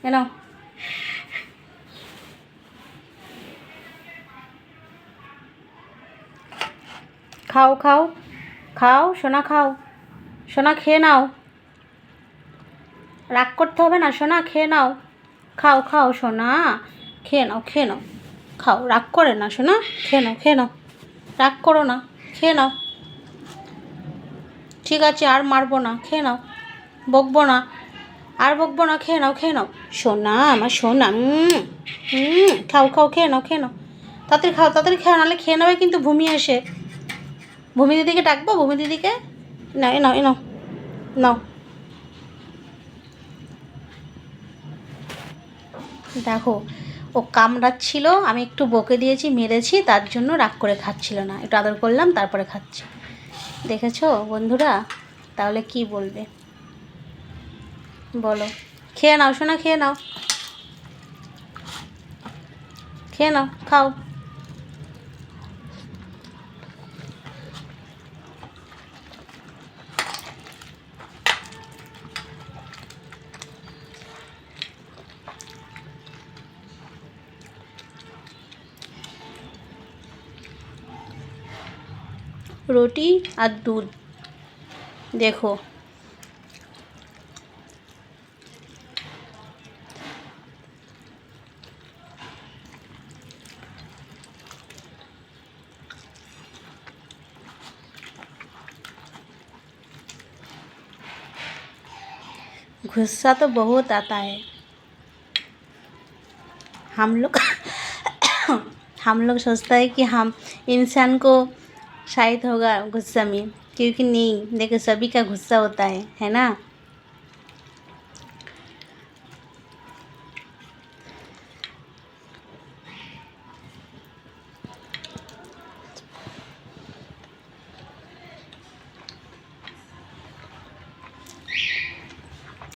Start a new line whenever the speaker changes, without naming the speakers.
এ নাও। খাও খাও খাও সোনা, খাও সোনা, খেয়ে নাও। রাগ করতে হবে না সোনা, খেয়ে নাও। খাও খাও সোনা, খেয়ে নাও খেয়ে নাও। খাও, রাগ করে না সোনা, খেয়ে নাও খেয়ে নাও। রাগ করো না, খেয়ে নাও। ঠিক আছে, আর মারবো না, খেয়ে নাও। বকবো না, আর বকবো না, খেয়ে নাও খেয়ে নাও। সোনা আমার সোনা, খাও খাও, খেয়ে নাও খেয়ে নাও। তাড়াতাড়ি খাও, তাড়াতাড়ি খাও, নাহলে খেয়ে নেবে কিন্তু ভূমি এসে। ভূমি দিদিকে ডাকবো, ভূমি দিদিকে। নাও এ নাও এ নাও, নাও। দেখো, ও কামড়াচ্ছিল, আমি একটু বকে দিয়েছি, মেরেছি, তার জন্য রাগ করে খাচ্ছিল না। একটু আদর করলাম, তারপরে খাচ্ছে। দেখেছো বন্ধুরা? তাহলে কি বলবে বলো? খেয়ে নাও সোনা, খেয়ে নাও, খেয়ে নাও, খাও। রুটি আর দুধ, দেখো। गुस्सा तो बहुत आता है। हम लोग हम लोग सोचता है कि हम इंसान को शायद होगा गुस्सा में, क्योंकि नहीं, देखो सभी का गुस्सा होता है ना।